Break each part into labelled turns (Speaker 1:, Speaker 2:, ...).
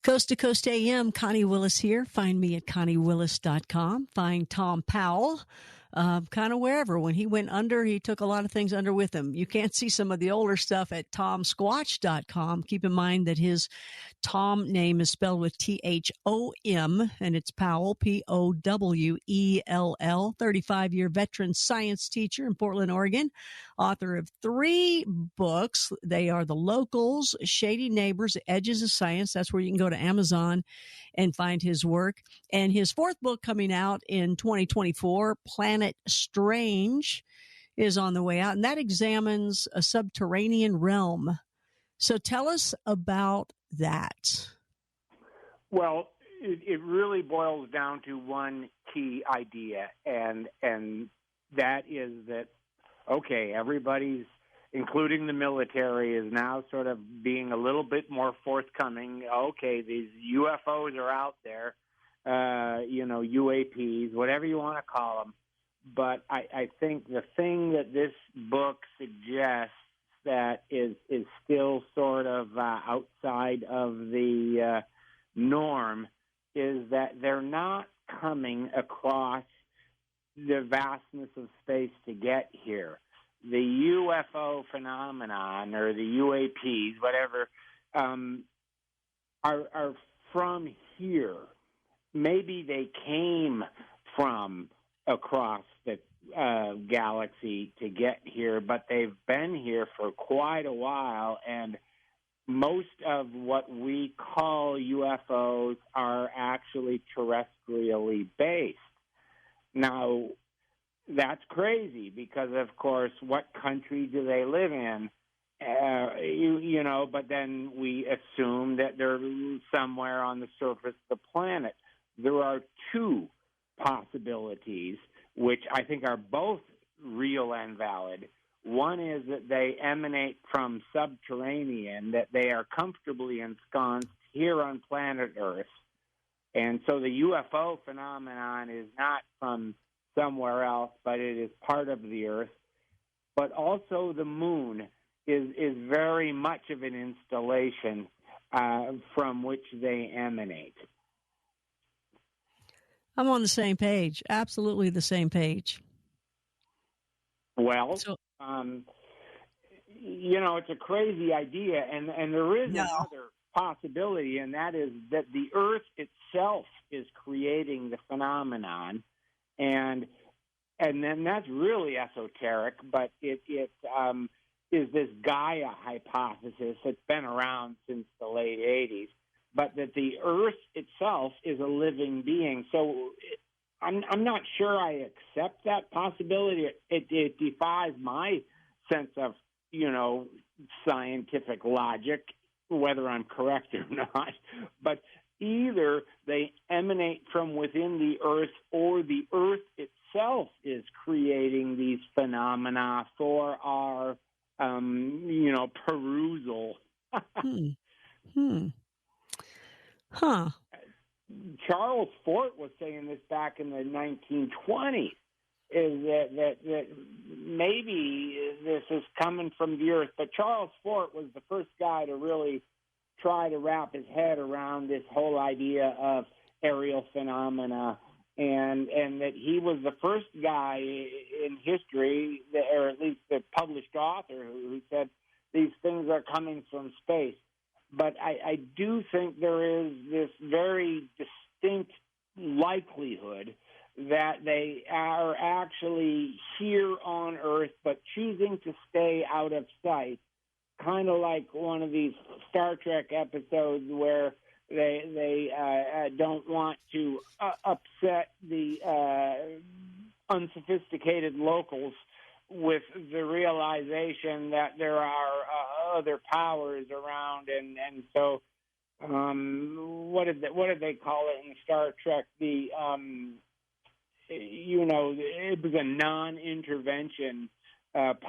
Speaker 1: Coast to Coast AM, Connie Willis here. Find me at conniewillis.com. Find Tom Powell kind of wherever. When he went under, he took a lot of things under with him. You can't see some of the older stuff at tomsquatch.com. Keep in mind that his Tom name is spelled with Thom, and it's Powell, Powell, 35-year veteran science teacher in Portland, Oregon, author of 3 books. They are The Locals, Shady Neighbors, Edges of Science. That's where you can go to Amazon and find his work. And his 4th book coming out in 2024, Planet Strange, is on the way out, and that examines a subterranean realm. So tell us about that.
Speaker 2: Well, it really boils down to one key idea, and that is that, okay, everybody's, including the military, is now sort of being a little bit more forthcoming. Okay, these UFOs are out there, UAPs, whatever you want to call them. But I think the thing that this book suggests that is still sort of outside of the norm is that they're not coming across the vastness of space to get here. The UFO phenomenon, or the UAPs, whatever, are from here. Maybe they came from across the galaxy to get here, but they've been here for quite a while, and most of what we call UFOs are actually terrestrially based. Now, that's crazy because, of course, what country do they live in? But then we assume that they're somewhere on the surface of the planet. There are 2 possibilities, which I think are both real and valid. One is that they emanate from Subterranean, that they are comfortably ensconced here on planet Earth. And so the UFO phenomenon is not from somewhere else, but it is part of the Earth. But also the moon is very much of an installation from which they emanate.
Speaker 1: I'm on the same page, absolutely the same page.
Speaker 2: Well, it's a crazy idea, and there is another possibility, and that is that the Earth itself is creating the phenomenon, and then that's really esoteric, but it is this Gaia hypothesis that's been around since the late 80s, but that the Earth itself is a living being. So I'm not sure I accept that possibility. It defies my sense of, scientific logic, whether I'm correct or not. But either they emanate from within the Earth, or the Earth itself is creating these phenomena for our, perusal.
Speaker 1: Huh.
Speaker 2: Charles Fort was saying this back in the 1920s, is that maybe this is coming from the Earth. But Charles Fort was the first guy to really try to wrap his head around this whole idea of aerial phenomena, and that he was the first guy in history, or at least the published author, who said these things are coming from space. But I do think there is this very distinct likelihood that they are actually here on Earth, but choosing to stay out of sight, kind of like one of these Star Trek episodes where they don't want to upset the unsophisticated locals with the realization that there are other powers around, and so what did they call it in Star Trek? It was a non-intervention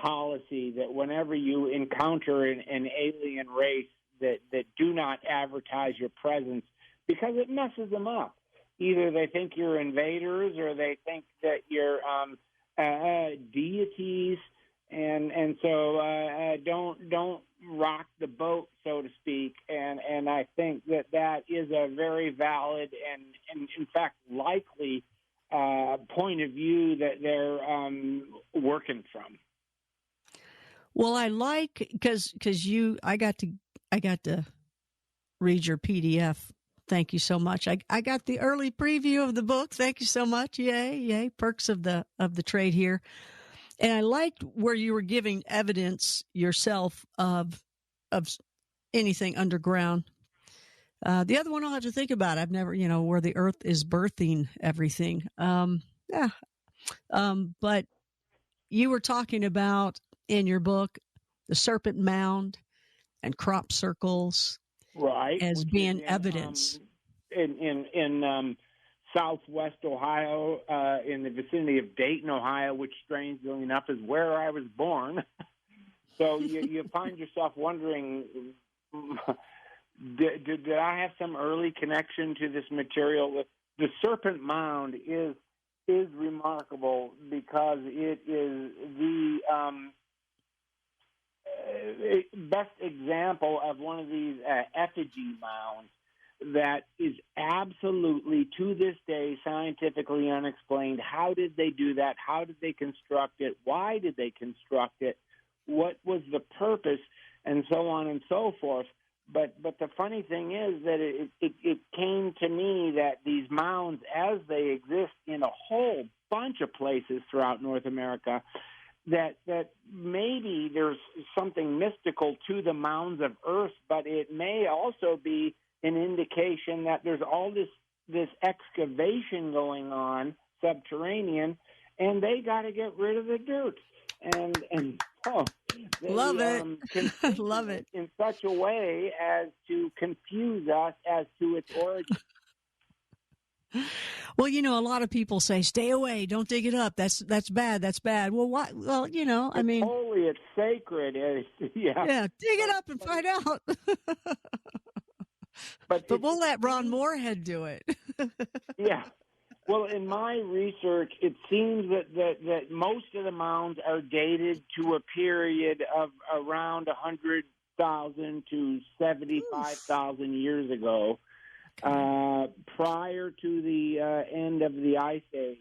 Speaker 2: policy, that whenever you encounter an alien race, that do not advertise your presence, because it messes them up. Either they think you're invaders, or they think that you're deities, and so don't rock the boat, so to speak. And I think that is a very valid and in fact, likely point of view that they're working from.
Speaker 1: Well, I like because I got to read your PDF. Thank you so much. I got the early preview of the book. Thank you so much. Yay. Perks of the trade here. And I liked where you were giving evidence yourself of anything underground. The other one I'll have to think about. I've never, where the earth is birthing everything. But you were talking about in your book the Serpent Mound and crop circles,
Speaker 2: right,
Speaker 1: as being evidence
Speaker 2: in southwest Ohio, in the vicinity of Dayton, Ohio, which strangely enough is where I was born. So you find yourself wondering, did I have some early connection to this material? The Serpent Mound is remarkable because it is the best example of one of these effigy mounds that is absolutely, to this day, scientifically unexplained. How did they do that? How did they construct it? Why did they construct it? What was the purpose? And so on and so forth. But the funny thing is that it came to me that these mounds, as they exist in a whole bunch of places throughout North America, that maybe there's something mystical to the mounds of Earth, but it may also be an indication that there's all this excavation going on, subterranean, and they got to get rid of the dirt. And they,
Speaker 1: love it. Love it
Speaker 2: in such a way as to confuse us as to its origin.
Speaker 1: Well, a lot of people say, "Stay away, don't dig it up. That's bad. That's bad." Well, why? Well, I mean,
Speaker 2: it's holy, it's sacred.
Speaker 1: Yeah, dig it up and find out. But we'll let Ron Moorhead do it.
Speaker 2: Yeah. Well, in my research, it seems that most of the mounds are dated to a period of around 100,000 to 75,000 years ago, prior to the end of the Ice Age.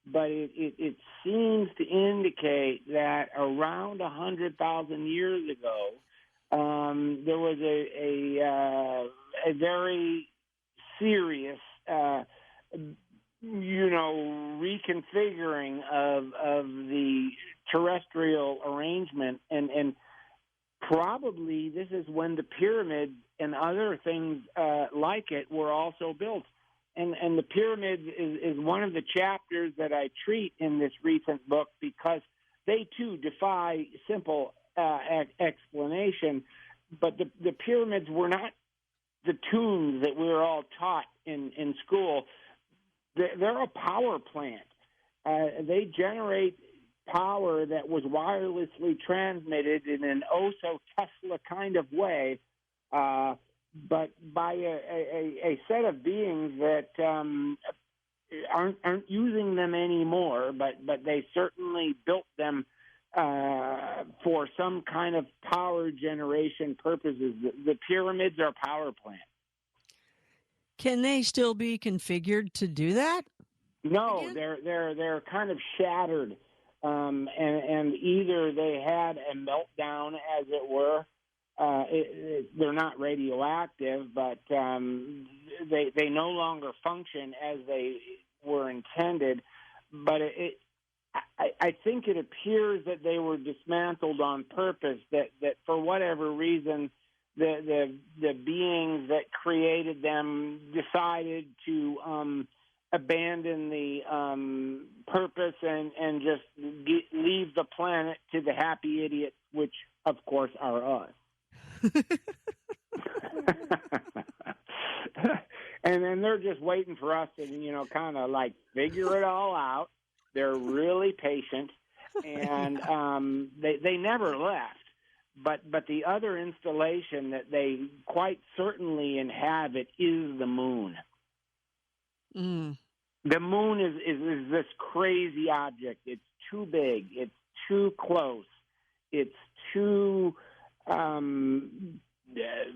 Speaker 2: But it seems to indicate that around 100,000 years ago, there was a very serious reconfiguring of the terrestrial arrangement, and probably this is when the pyramids and other things like it were also built. And the pyramids is one of the chapters that I treat in this recent book because they too defy simple explanation. But the pyramids were not the tombs that we were all taught in school. They're a power plant. They generate power that was wirelessly transmitted in an oh-so-Tesla kind of way, but by a set of beings that aren't using them anymore, but they certainly built them for some kind of power generation purposes. The pyramids are power plants.
Speaker 1: Can they still be configured to do that?
Speaker 2: No,
Speaker 1: again?
Speaker 2: they're kind of shattered, and either they had a meltdown, as it were. They're not radioactive, but they no longer function as they were intended. But I think it appears that they were dismantled on purpose. That for whatever reason, the beings that created them decided to abandon the purpose and just leave the planet to the happy idiots, which of course are us. And then they're just waiting for us to, kind of like figure it all out. They're really patient, and they never left. But the other installation that they quite certainly inhabit is the moon.
Speaker 1: Mm.
Speaker 2: The moon is this crazy object. It's too big. It's too close. It's too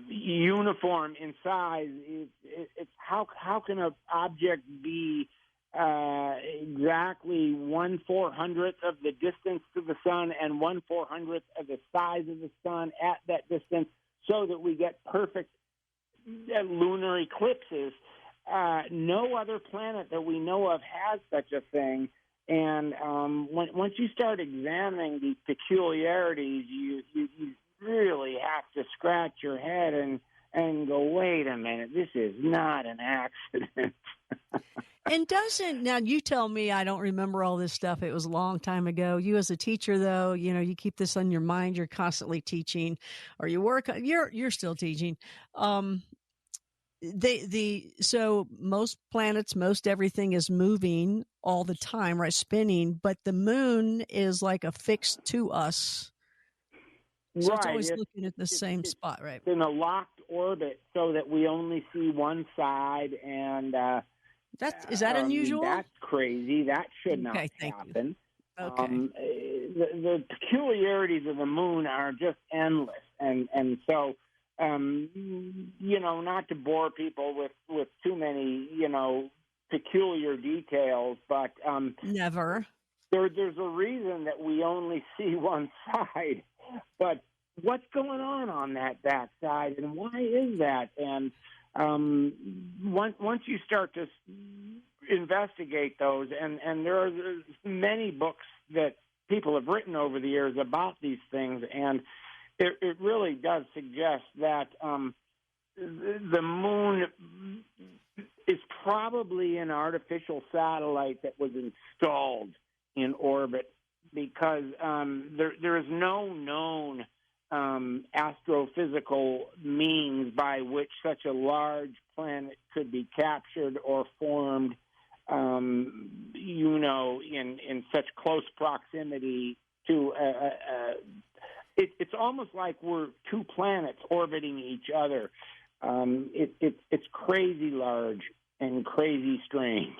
Speaker 2: uniform in size. It's how can an object be exactly 1/400th of the distance to the sun and 1/400th of the size of the sun at that distance, so that we get perfect lunar eclipses? No other planet that we know of has such a thing. And once you start examining these peculiarities, you really have to scratch your head and go, wait a minute, this is not an accident.
Speaker 1: And now you tell me, I don't remember all this stuff. It was a long time ago. You as a teacher, though, you keep this on your mind. You're constantly teaching, or you're still teaching. So most planets, most everything is moving all the time, right? Spinning, but the moon is like affixed to us. So it's always looking at the same spot, right?
Speaker 2: It's in a locked orbit so that we only see one side, and
Speaker 1: is that unusual?
Speaker 2: That's crazy. That should not happen. The peculiarities of the moon are just endless, and so not to bore people with too many peculiar details, but
Speaker 1: never.
Speaker 2: There's a reason that we only see one side, but what's going on that back side, and why is that? And once you start to investigate those, and there are many books that people have written over the years about these things, and it really does suggest that the moon is probably an artificial satellite that was installed in orbit, because there is no known astrophysical means by which such a large planet could be captured or formed, in such close proximity to it's almost like we're two planets orbiting each other. It's crazy large and crazy strange.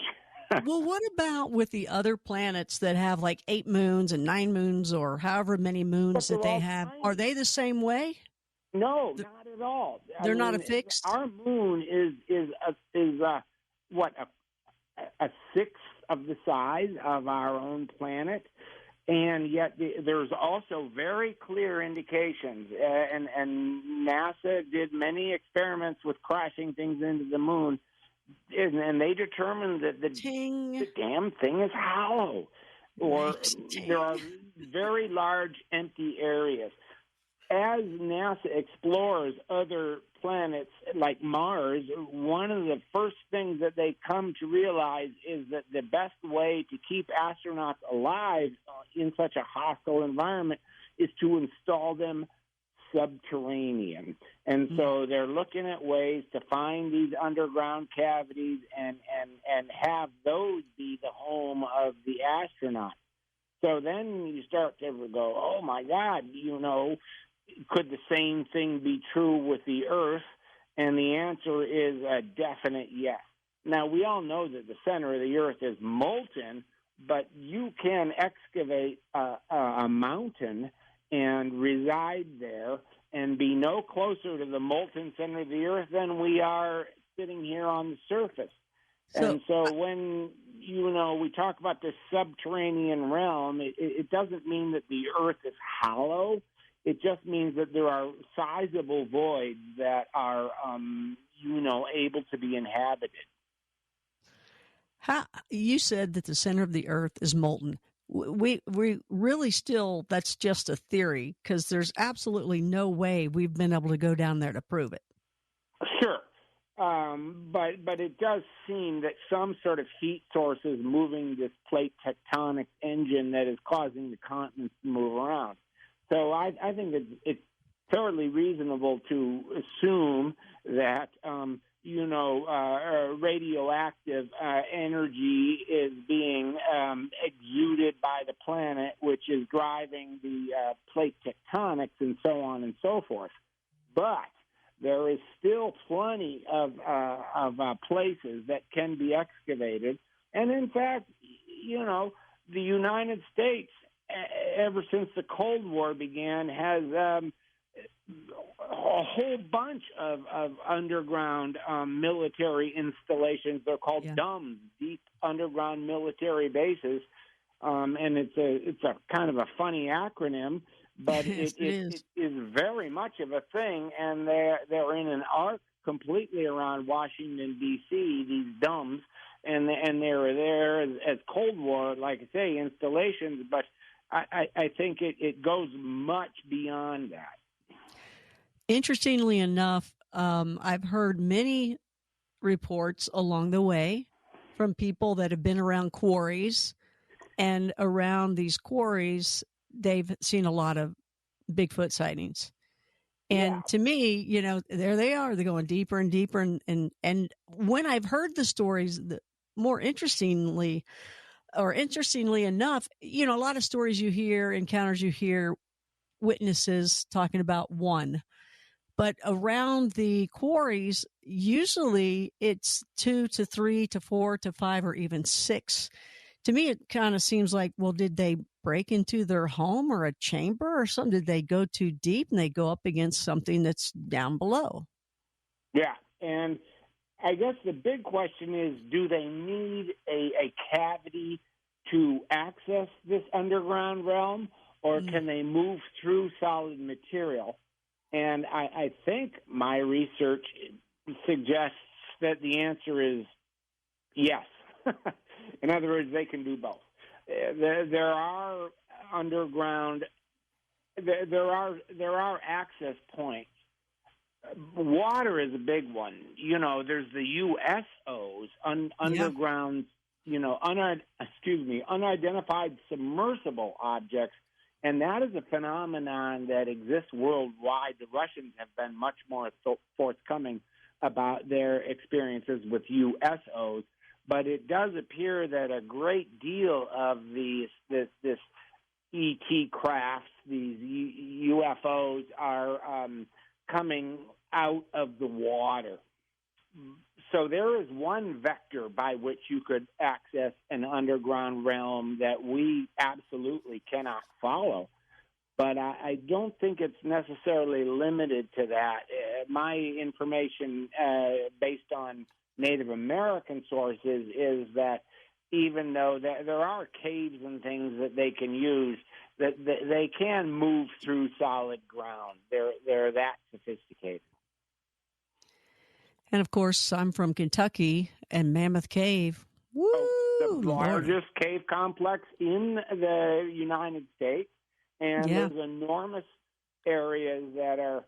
Speaker 1: Well, what about with the other planets that have like 8 moons and 9 moons, or however many moons that they have? Tiny. Are they the same way?
Speaker 2: No, not at all.
Speaker 1: They're not affixed.
Speaker 2: Our moon is a sixth of the size of our own planet, and yet there's also very clear indications. And NASA did many experiments with crashing things into the moon. And they determined that the damn thing is hollow, or there are very large empty areas. As NASA explores other planets like Mars, one of the first things that they come to realize is that the best way to keep astronauts alive in such a hostile environment is to install them subterranean. And so they're looking at ways to find these underground cavities and have those be the home of the astronaut. So then you start to go, oh my God, could the same thing be true with the Earth? And the answer is a definite yes. Now, we all know that the center of the Earth is molten, but you can excavate a mountain and reside there and be no closer to the molten center of the Earth than we are sitting here on the surface. And so when, we talk about this subterranean realm, it doesn't mean that the Earth is hollow. It just means that there are sizable voids that are, able to be inhabited.
Speaker 1: You said that the center of the Earth is molten. We really still, that's just a theory, because there's absolutely no way we've been able to go down there to prove it.
Speaker 2: Sure. But it does seem that some sort of heat source is moving this plate tectonic engine that is causing the continents to move around. So I think it's fairly reasonable to assume that radioactive energy is being exuded by the planet, which is driving the plate tectonics and so on and so forth. But there is still plenty of places that can be excavated. And in fact, the United States, ever since the Cold War began, has a whole bunch of underground military installations. They're called DUMBs, deep underground military bases, and it's a kind of a funny acronym, but
Speaker 1: Yes,
Speaker 2: it is very much of a thing. And they're in an arc completely around Washington D.C. These DUMBs, and they're there as Cold War, like I say, installations. But I think it goes much beyond that.
Speaker 1: Interestingly enough, I've heard many reports along the way from people that have been around quarries, and around these quarries, they've seen a lot of Bigfoot sightings. And to me, you know, there they are. They're going deeper and deeper. And when I've heard the stories, more interestingly enough, you know, a lot of stories you hear, encounters you hear, witnesses talking about one. But around the quarries, usually it's 2 to 3 to 4 to 5 or even 6. To me, it kind of seems like, well, did they break into their home or a chamber or something? Did they go too deep and they go up against something that's down below?
Speaker 2: Yeah, and I guess the big question is, do they need a cavity to access this underground realm, or can they move through solid material? And I think my research suggests that the answer is yes. In other words, they can do both. There are underground. There are access points. Water is a big one. You know, there's the USOs, underground. You know, unidentified submersible objects. And that is a phenomenon that exists worldwide. The Russians have been much more forthcoming about their experiences with USOs. But it does appear that a great deal of this ET crafts, these UFOs, are coming out of the water. So there is one vector by which you could access an underground realm that we absolutely cannot follow. But I don't think it's necessarily limited to that. My information, based on Native American sources, is that even though there are caves and things that they can use, that they can move through solid ground. They're that sophisticated.
Speaker 1: And of course, I'm from Kentucky, and Mammoth Cave. Woo!
Speaker 2: The largest cave complex in the United States. And there's enormous areas that are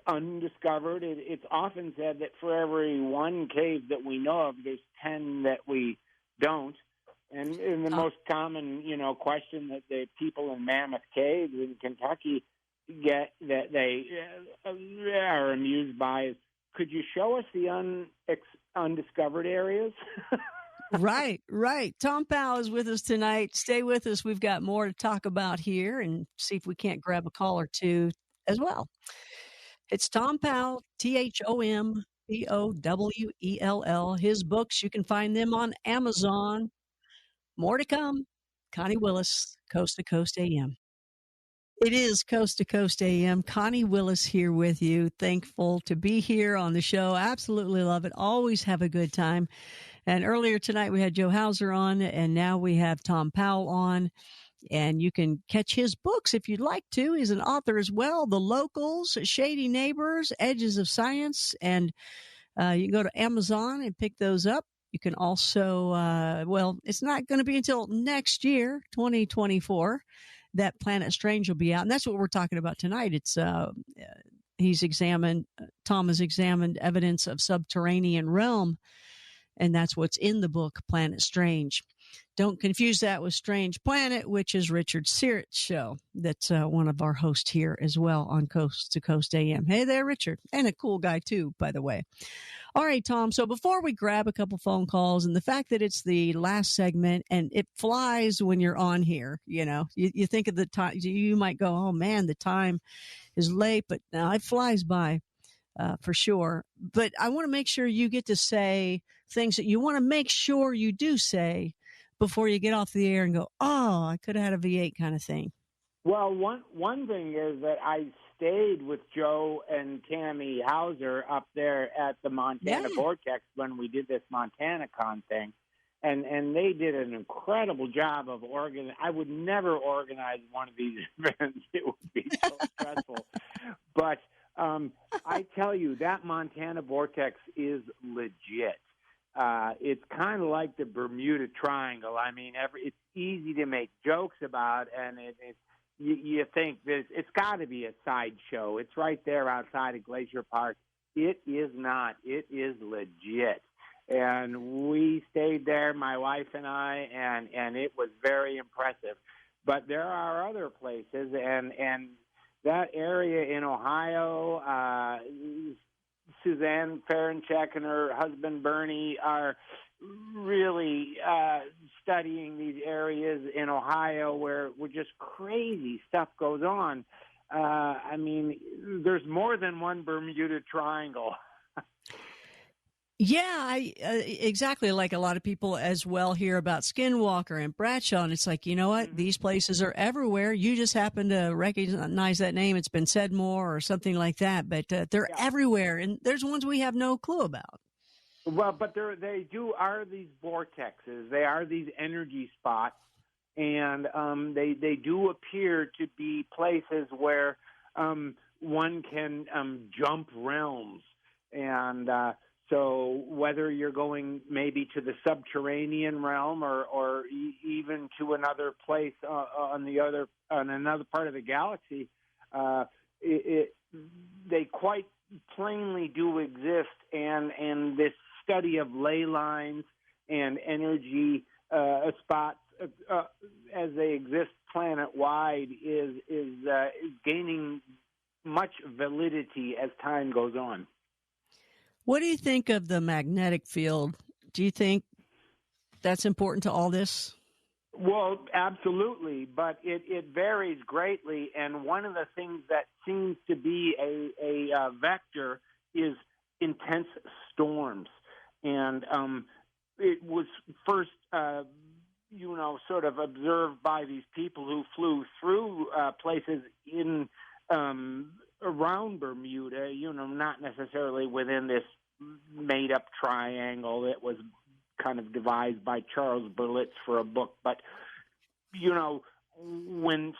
Speaker 2: undiscovered. It's often said that for every one cave that we know of, there's 10 that we don't. And the most common, question that the people in Mammoth Cave in Kentucky get, that they are amused by, is, could you show us the undiscovered areas?
Speaker 1: Right. Tom Powell is with us tonight. Stay with us. We've got more to talk about here, and see if we can't grab a call or two as well. It's Tom Powell, ThompowellL. His books, you can find them on Amazon. More to come. Connie Willis, Coast to Coast AM. It is Coast to Coast AM. Connie Willis here with you. Thankful to be here on the show. Absolutely love it. Always have a good time. And earlier tonight we had Joe Hauser on, and now we have Tom Powell on. And you can catch his books if you'd like to. He's an author as well. The Locals, Shady Neighbors, Edges of Science. And you can go to Amazon and pick those up. You can also, it's not going to be until next year, 2024, that Planet Strange will be out. And that's what we're talking about tonight. It's Tom has examined evidence of subterranean realm. And that's what's in the book, Planet Strange. Don't confuse that with Strange Planet, which is Richard Sirrett's show. That's one of our hosts here as well on Coast to Coast AM. Hey there, Richard. And a cool guy, too, by the way. All right, Tom. So before we grab a couple phone calls, and the fact that it's the last segment, and it flies when you're on here, you think of the time, you might go, oh, man, the time is late, but now it flies by. For sure. But I want to make sure you get to say things that you want to make sure you do say before you get off the air and go, oh, I could have had a V8 kind of thing.
Speaker 2: Well, one thing is that I stayed with Joe and Tammy Hauser up there at the Montana
Speaker 1: Yeah.
Speaker 2: Vortex when we did this Montana Con thing, and they did an incredible job of organizing. I would never organize one of these events; it would be so stressful. But I tell you, that Montana Vortex is legit. It's kind of like the Bermuda Triangle. I mean, it's easy to make jokes about, and you think that it's got to be a sideshow. It's right there outside of Glacier Park. It is not. It is legit. And we stayed there, my wife and I, and it was very impressive. But there are other places, and that area in Ohio, Suzanne Ferenchek and her husband Bernie are really studying these areas in Ohio where just crazy stuff goes on. I mean, there's more than one Bermuda Triangle.
Speaker 1: Yeah, exactly. Like a lot of people as well hear about Skinwalker and Bradshaw, and it's like, you know what?
Speaker 2: Mm-hmm.
Speaker 1: These places are everywhere. You just happen to recognize that name. It's been said more or something like that, but they're everywhere, and there's ones we have no clue about.
Speaker 2: Well, but they are these vortexes. They are these energy spots, and they do appear to be places where one can jump realms. And so whether you're going maybe to the subterranean realm or even to another place on another part of the galaxy, they quite plainly do exist, and this study of ley lines and energy spots as they exist planet-wide is gaining much validity as time goes on.
Speaker 1: What do you think of the magnetic field? Do you think that's important to all this?
Speaker 2: Well, absolutely, but it varies greatly, and one of the things that seems to be a vector is intense storms. And it was first, sort of observed by these people who flew through places in around Bermuda, not necessarily within this made-up triangle that was kind of devised by Charles Berlitz for a book. But, when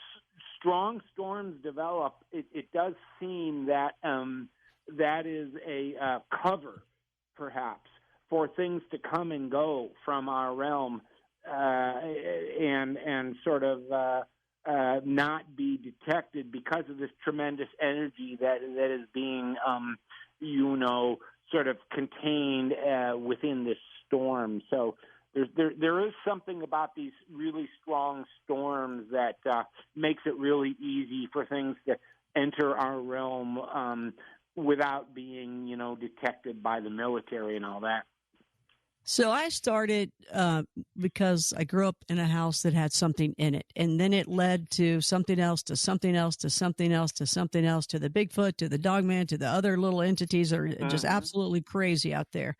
Speaker 2: strong storms develop, it does seem that that is a cover, perhaps, for things to come and go from our realm and sort of not be detected because of this tremendous energy that is being, sort of contained within this storm. So there is something about these really strong storms that makes it really easy for things to enter our realm without being, detected by the military and all that.
Speaker 1: So I started because I grew up in a house that had something in it, and then it led to something else, to something else, to something else, to something else, to the Bigfoot, to the Dogman, to the other little entities that are just absolutely crazy out there.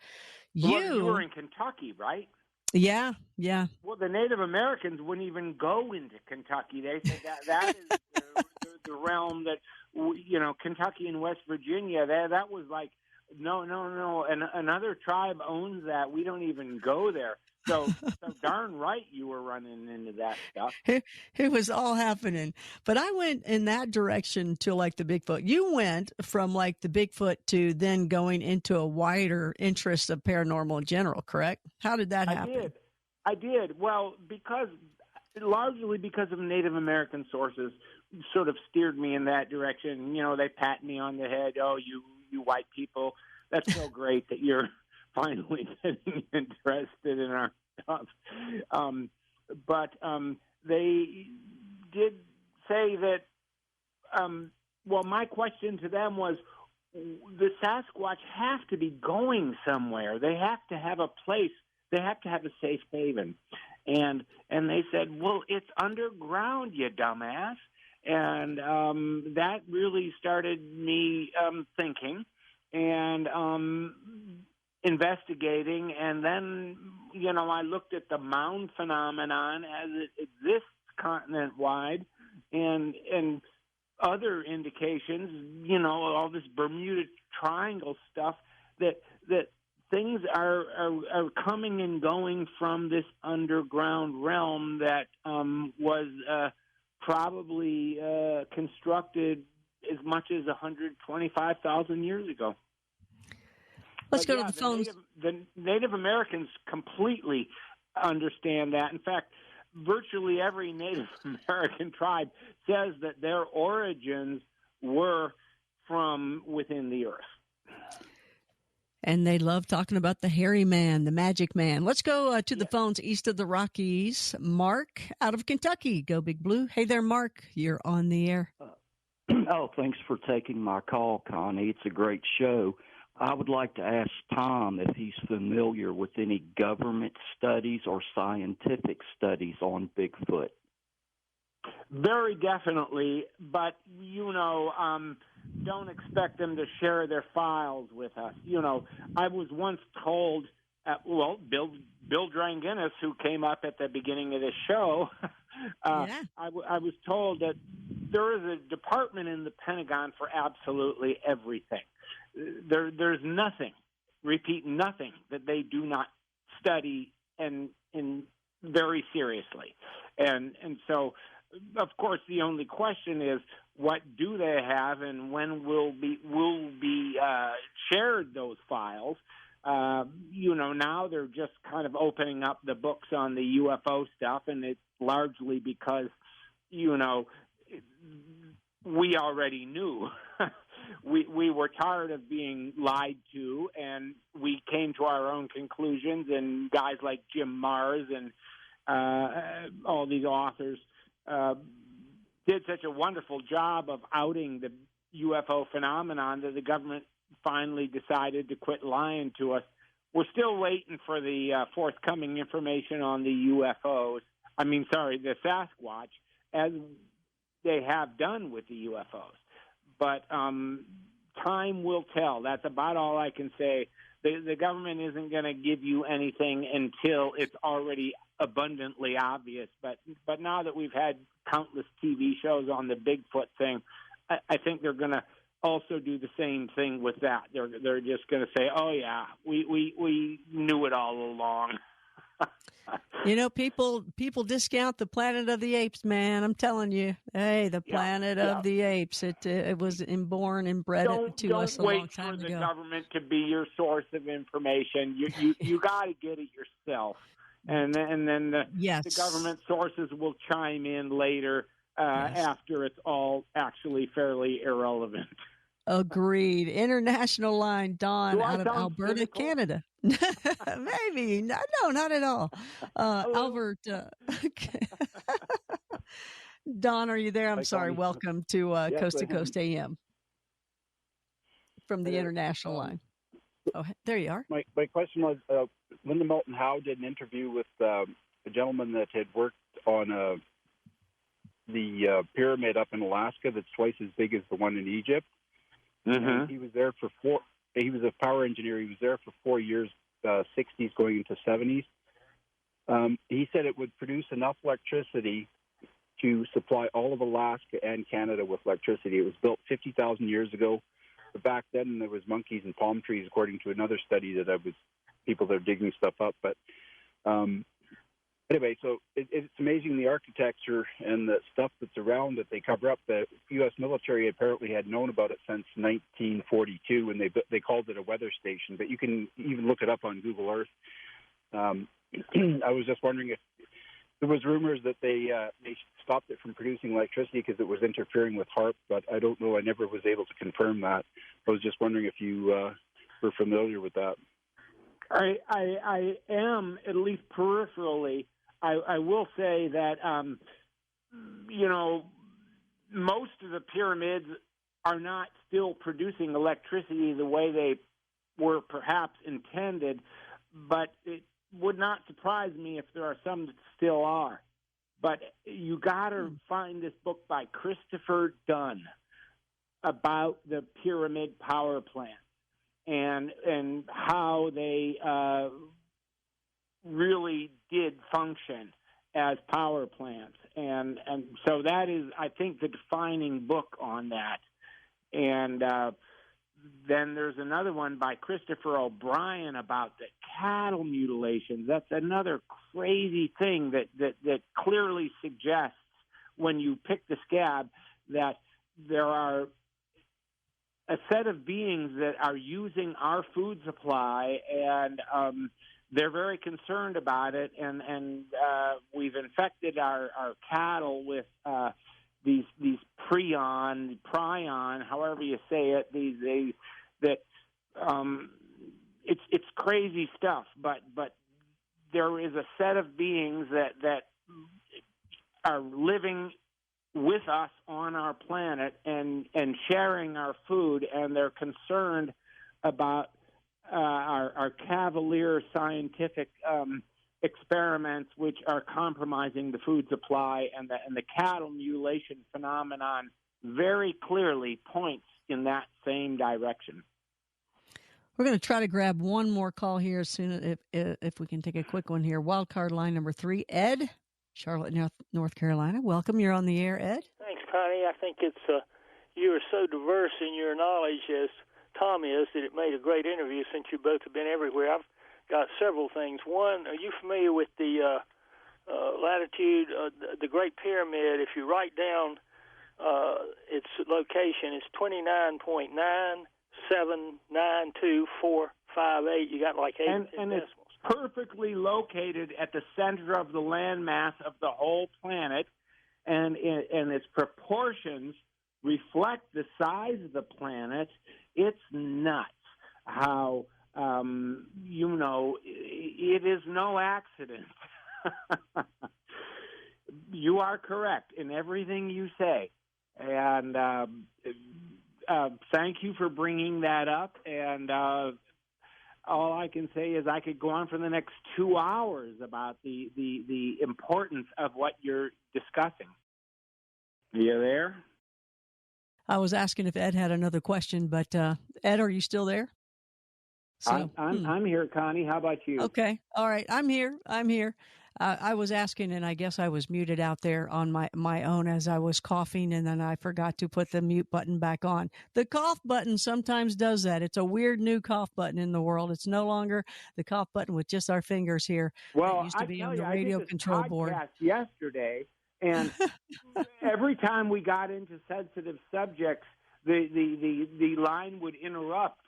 Speaker 2: You were in Kentucky, right?
Speaker 1: Yeah.
Speaker 2: Well, the Native Americans wouldn't even go into Kentucky. They said that is the realm that, Kentucky and West Virginia, that was like, no. And another tribe owns that. We don't even go there. So darn right you were running into that stuff.
Speaker 1: It was all happening. But I went in that direction to like the Bigfoot. You went from like the Bigfoot to then going into a wider interest of paranormal in general, correct? How did that happen?
Speaker 2: I did. Well, largely because of Native American sources sort of steered me in that direction. They pat me on the head. Oh, you white people, that's so great that you're finally getting interested in our stuff. But they did say that, my question to them was, the Sasquatch have to be going somewhere. They have to have a place. They have to have a safe haven. And they said, well, it's underground, you dumbass. And that really started me thinking and investigating. And then, I looked at the mound phenomenon as it exists continent-wide. and other indications, all this Bermuda Triangle stuff, that things are coming and going from this underground realm that was probably constructed as much as 125,000 years ago.
Speaker 1: Let's go to the phones.
Speaker 2: The Native Americans completely understand that. In fact, virtually every Native American tribe says that their origins were from within the earth.
Speaker 1: And they love talking about the hairy man, the magic man. Let's go to the phones east of the Rockies. Mark out of Kentucky. Go Big Blue. Hey there, Mark. You're on the air.
Speaker 3: Thanks for taking my call, Connie. It's a great show. I would like to ask Tom if he's familiar with any government studies or scientific studies on Bigfoot.
Speaker 2: Very definitely, but, don't expect them to share their files with us. I was once told, Bill Dranginis, who came up at the beginning of this show, I was told that there is a department in the Pentagon for absolutely everything. There's nothing, repeat, nothing that they do not study and very seriously. And so, of course, the only question is, what do they have, and when will be shared those files? Now they're just kind of opening up the books on the UFO stuff, and it's largely because, we already knew. We were tired of being lied to, and we came to our own conclusions, and guys like Jim Mars and all these authors did such a wonderful job of outing the UFO phenomenon that the government finally decided to quit lying to us. We're still waiting for the forthcoming information on the UFOs. The Sasquatch, as they have done with the UFOs. But time will tell. That's about all I can say. The government isn't going to give you anything until it's already abundantly obvious. But now that we've had countless TV shows on the Bigfoot thing, I think they're going to also do the same thing with that. They're just going to say, "Oh yeah, we knew it all along."
Speaker 1: People discount the Planet of the Apes, man. I'm telling you. Hey, the Planet of the Apes. It was born and bred to us a long time ago.
Speaker 2: Don't wait for the government to be your source of information. You got to get it yourself, and then the government sources will chime in later after it's all actually fairly irrelevant.
Speaker 1: Agreed. International line, Don out of Alberta, cynical? Canada. Maybe. No, not at all. Albert. Don, are you there? I'm sorry. Welcome to Coast to Coast AM from the international line. Oh, there you are.
Speaker 4: My question was, Linda Moulton Howe did an interview with a gentleman that had worked on the pyramid up in Alaska that's twice as big as the one in Egypt. Mm-hmm. And he was there for he was a power engineer. He was there for 4 years, 60s going into 70s. He said it would produce enough electricity to supply all of Alaska and Canada with electricity. It was built 50,000 years ago. But back then, there was monkeys and palm trees, according to another study that people that are digging stuff up. But anyway, so it's amazing the architecture and the stuff that's around that they cover up. The U.S. military apparently had known about it since 1942, and they called it a weather station. But you can even look it up on Google Earth. I was just wondering if there was rumors that they stopped it from producing electricity because it was interfering with HAARP, but I don't know. I never was able to confirm that. I was just wondering if you were familiar with that.
Speaker 2: I am, at least peripherally. I will say that, most of the pyramids are not still producing electricity the way they were perhaps intended, but it would not surprise me if there are some that still are. But you got to find this book by Christopher Dunn about the pyramid power plant and how they really did function. as power plants. And so that is, I think, the defining book on that. And then there's another one by Christopher O'Brien about the cattle mutilations. That's another crazy thing that clearly suggests, when you pick the scab, that there are a set of beings that are using our food supply, and they're very concerned about it, and we've infected our cattle with these prion, however you say it, it's crazy stuff, but there is a set of beings that are living with us on our planet and sharing our food, and they're concerned about our cavalier scientific experiments, which are compromising the food supply, and the cattle mutilation phenomenon very clearly points in that same direction.
Speaker 1: We're going to try to grab one more call here as soon if we can take a quick one here. Wildcard line number 3, Ed, Charlotte, North Carolina. Welcome. You're on the air, Ed.
Speaker 5: Thanks, Connie. I think it's you are so diverse in your knowledge as Tom is that it made a great interview since you both have been everywhere. I've got several things. One, are you familiar with the latitude, the Great Pyramid? If you write down its location, it's 29.9792458. You got like 8
Speaker 2: and
Speaker 5: decimals.
Speaker 2: It's perfectly located at the center of the landmass of the whole planet, and its proportions reflect the size of the planet. It's nuts how, it is no accident. You are correct in everything you say. And thank you for bringing that up. And all I can say is I could go on for the next 2 hours about the importance of what you're discussing. Are you there?
Speaker 1: I was asking if Ed had another question, but Ed, are you still there?
Speaker 2: So, I'm here, Connie. How about you?
Speaker 1: Okay. All right. I'm here. I was asking, and I guess I was muted out there on my own as I was coughing, and then I forgot to put the mute button back on. The cough button sometimes does that. It's a weird new cough button in the world. It's no longer the cough button with just our fingers here.
Speaker 2: Well,
Speaker 1: it used to be on the
Speaker 2: I
Speaker 1: radio
Speaker 2: did this
Speaker 1: control board
Speaker 2: yesterday, and every time we got into sensitive subjects, the line would interrupt.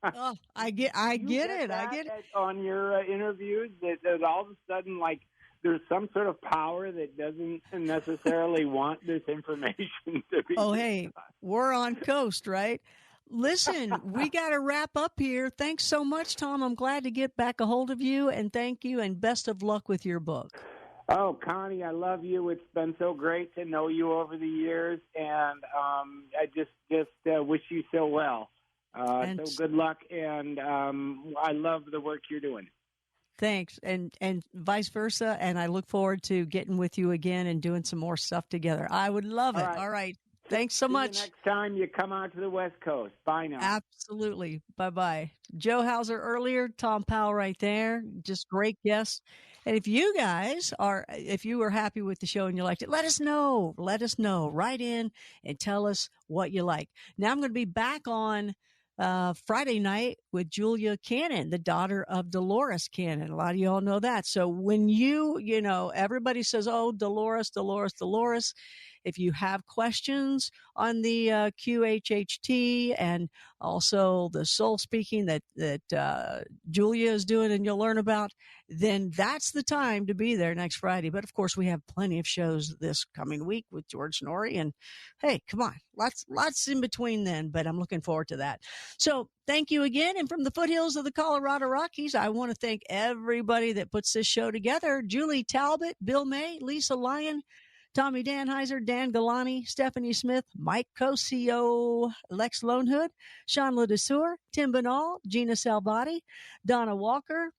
Speaker 1: Oh, I get it.
Speaker 2: On your interviews, that all of a sudden, like, there's some sort of power that doesn't necessarily want this information to be.
Speaker 1: Oh, hey, we're on coast, right? Listen, we got to wrap up here. Thanks so much, Tom. I'm glad to get back a hold of you, and thank you, and best of luck with your book.
Speaker 2: Oh, Connie, I love you. It's been so great to know you over the years, and I just wish you so well. So good luck, and I love the work you're doing.
Speaker 1: Thanks, and vice versa, and I look forward to getting with you again and doing some more stuff together. I would love it. All right. Thanks so much.
Speaker 2: See you next time you come out to the West Coast. Bye now.
Speaker 1: Absolutely. Bye-bye. Joe Hauser earlier, Tom Powell right there. Just great guests. And if you guys if you were happy with the show and you liked it, let us know. Let us know. Write in and tell us what you like. Now I'm going to be back on Friday night with Julia Cannon, the daughter of Dolores Cannon. A lot of y'all know that. So when everybody says, oh, Dolores. If you have questions on the QHHT and also the soul speaking that Julia is doing and you'll learn about, then that's the time to be there next Friday. But of course, we have plenty of shows this coming week with George Norrie. And hey, come on, lots in between then, but I'm looking forward to that. So thank you again. And from the foothills of the Colorado Rockies, I want to thank everybody that puts this show together. Julie Talbot, Bill May, Lisa Lyon, Tommy Danheiser, Dan Galani, Stephanie Smith, Mike Cosio, Lex Lonehood, Sean Ledesur, Tim Banal, Gina Salvati, Donna Walker.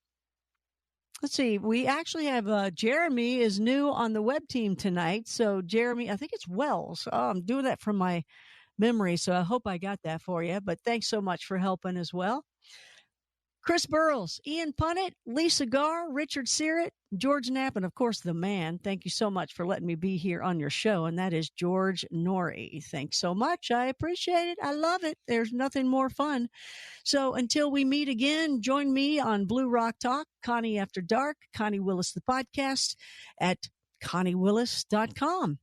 Speaker 1: Let's see. We actually have Jeremy is new on the web team tonight. So Jeremy, I think it's Wells. I'm doing that from my memory, so I hope I got that for you. But thanks so much for helping as well. Chris Burrows, Ian Punnett, Lisa Garr, Richard Searett, George Knapp, and of course the man. Thank you so much for letting me be here on your show, and that is George Norrie. Thanks so much. I appreciate it. I love it. There's nothing more fun. So until we meet again, join me on Blue Rock Talk, Connie After Dark, Connie Willis the podcast at ConnieWillis.com.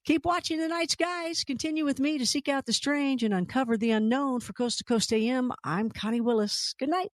Speaker 1: Keep watching the night skies. Continue with me to seek out the strange and uncover the unknown. For Coast to Coast AM, I'm Connie Willis. Good night.